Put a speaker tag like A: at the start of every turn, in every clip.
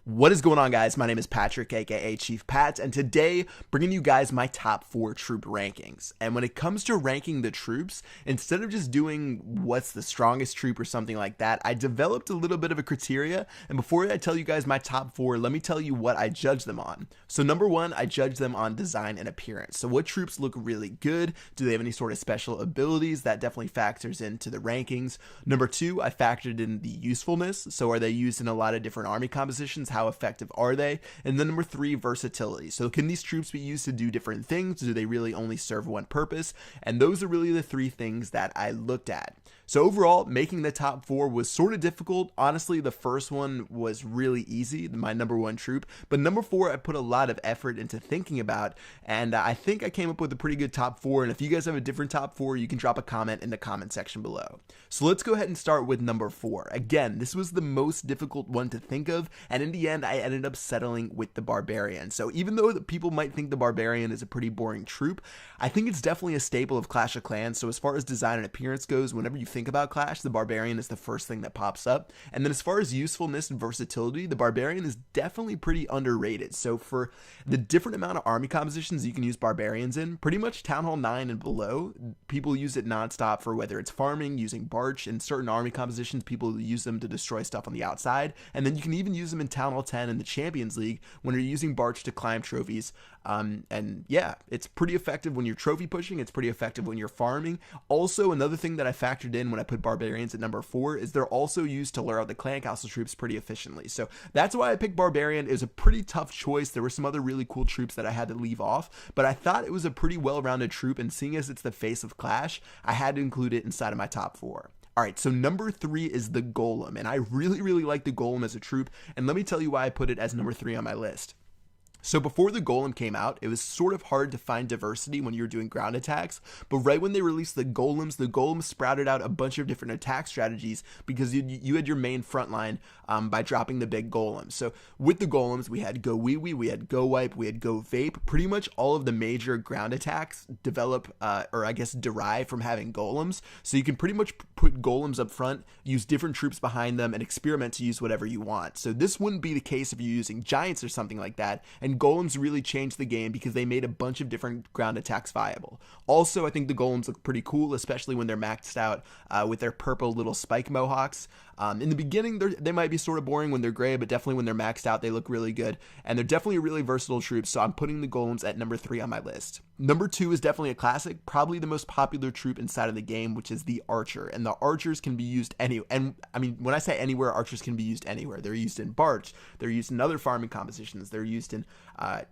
A: What is going on, guys? My name is Patrick, aka Chief Pat, and today bringing you guys my top 4 troop rankings. And when it comes to ranking the troops, instead of just doing what's the strongest troop or something like that, I developed a little bit of a criteria. And before I tell you guys my top 4, let me tell you what I judge them on. So number 1, I judge them on design and appearance. So what troops look really good? Do they have any sort of special abilities? That definitely factors into the rankings. Number 2, I factored in the usefulness. So are they used in a lot of different army compositions? How effective are they? And then number 3, versatility. So can these troops be used to do different things? Do they really only serve one purpose? And those are really the 3 things that I looked at. So overall, making the top 4 was sort of difficult. Honestly, the first one was really easy, my number 1 troop. But number 4, I put a lot of effort into thinking about, and I think I came up with a pretty good top 4. And if you guys have a different top 4, you can drop a comment in the comment section below. So let's go ahead and start with number 4. Again, this was the most difficult one to think of, and in the end, I ended up settling with the Barbarian. So even though people might think the Barbarian is a pretty boring troop, I think it's definitely a staple of Clash of Clans. So as far as design and appearance goes, whenever you think about Clash, the Barbarian is the first thing that pops up. And then as far as usefulness and versatility, the Barbarian is definitely pretty underrated. So for the different amount of army compositions you can use Barbarians in, pretty much Town Hall 9 and below, people use it nonstop for whether it's farming, using Barch. In certain army compositions, people use them to destroy stuff on the outside. And then you can even use them in Town Hall 10 in the Champions League when you're using Barch to climb trophies. And yeah, it's pretty effective when you're trophy pushing. It's pretty effective when you're farming. Also, another thing that I factored in when I put Barbarians at number 4 is they're also used to lure out the clan castle troops pretty efficiently. So that's why I picked Barbarian. It was a pretty tough choice. There were some other really cool troops that I had to leave off, but I thought it was a pretty well-rounded troop, and seeing as it's the face of Clash, I had to include it inside of my top 4. Alright, so number 3 is the Golem, and I really like the Golem as a troop, and let me tell you why I put it as number 3 on my list. So before the Golem came out, it was sort of hard to find diversity when you were doing ground attacks, but right when they released the Golems sprouted out a bunch of different attack strategies because you had your main front line by dropping the big Golems. So with the Golems, we had Go Wee Wee, we had Go Wipe, we had Go Vape. Pretty much all of the major ground attacks derive from having Golems. So you can pretty much put Golems up front, use different troops behind them, and experiment to use whatever you want. So this wouldn't be the case if you're using Giants or something like that, and Golems really changed the game because they made a bunch of different ground attacks viable. Also, I think the Golems look pretty cool, especially when they're maxed out with their purple little spike mohawks. In the beginning, they might be sort of boring when they're gray, but definitely when they're maxed out, they look really good. And they're definitely a really versatile troop, so I'm putting the Golems at number 3 on my list. Number 2 is definitely a classic, probably the most popular troop inside of the game, which is the Archer. And the Archers can be used anywhere. And I mean, when I say anywhere, Archers can be used anywhere. They're used in Barch, they're used in other farming compositions, they're used in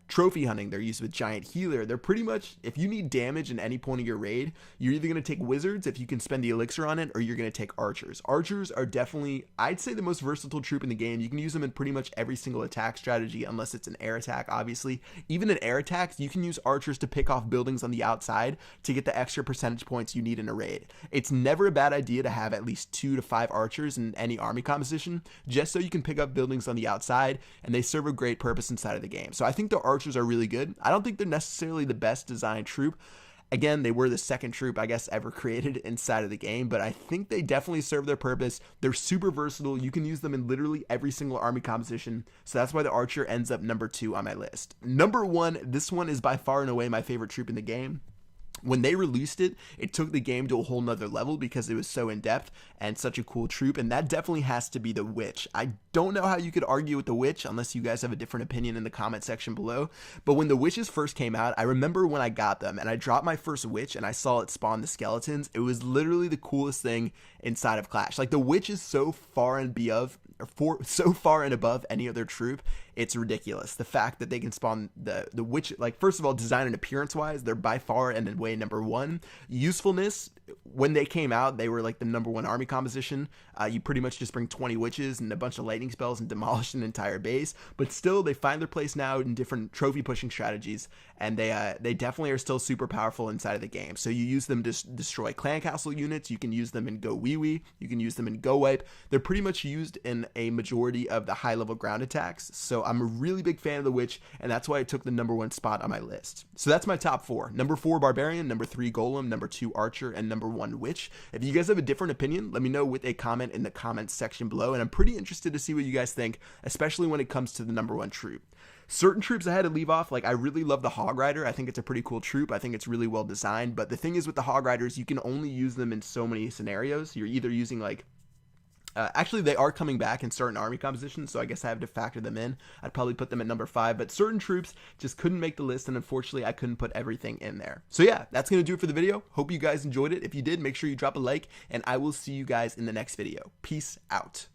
A: trophy hunting, they're used with Giant Healer. They're pretty much, if you need damage in any point of your raid, you're either going to take Wizards if you can spend the elixir on it, or you're going to take Archers. Archers are definitely, I'd say, the most versatile troop in the game. You can use them in pretty much every single attack strategy, unless it's an air attack, obviously. Even in air attacks, you can use Archers to pick off buildings on the outside to get the extra percentage points you need in a raid. It's never a bad idea to have at least 2 to 5 Archers in any army composition, just so you can pick up buildings on the outside, and they serve a great purpose inside of the game. So I think the Archers are really good. I don't think they're necessarily the best designed troop. Again, they were the second troop, I guess, ever created inside of the game, but I think they definitely serve their purpose. They're super versatile. You can use them in literally every single army composition, so that's why the Archer ends up number 2 on my list. Number 1, this one is by far and away my favorite troop in the game. When they released it, it took the game to a whole nother level because it was so in-depth and such a cool troop, and that definitely has to be the Witch. I don't know how you could argue with the Witch unless you guys have a different opinion in the comment section below, but when the Witches first came out, I remember when I got them and I dropped my first Witch and I saw it spawn the skeletons. It was literally the coolest thing inside of Clash. Like, the Witch is so far and above any other troop, it's ridiculous. The fact that they can spawn the Witch, like, first of all, design and appearance wise, they're by far and away number 1. Usefulness, when they came out, they were like the number 1 army composition. You pretty much just bring 20 witches and a bunch of lightning spells and demolish an entire base, but still they find their place now in different trophy pushing strategies, and they definitely are still super powerful inside of the game. So you use them to destroy clan castle units, you can use them in Go Wee Wee, you can use them in Go Wipe. They're pretty much used in a majority of the high level ground attacks. So I'm a really big fan of the Witch, and that's why it took the number 1 spot on my list. So that's my top 4. Number 4, Barbarian. Number 3, Golem. Number 2, Archer. And number 1, Witch. If you guys have a different opinion, let me know with a comment in the comments section below. And I'm pretty interested to see what you guys think, especially when it comes to the number 1 troop. Certain troops I had to leave off, like I really love the Hog Rider. I think it's a pretty cool troop. I think it's really well designed. But the thing is with the Hog Riders, you can only use them in so many scenarios. You're either using like actually, they are coming back in certain army compositions, so I guess I have to factor them in. I'd probably put them at number 5, but certain troops just couldn't make the list, and unfortunately, I couldn't put everything in there. So yeah, that's going to do it for the video. Hope you guys enjoyed it. If you did, make sure you drop a like, and I will see you guys in the next video. Peace out.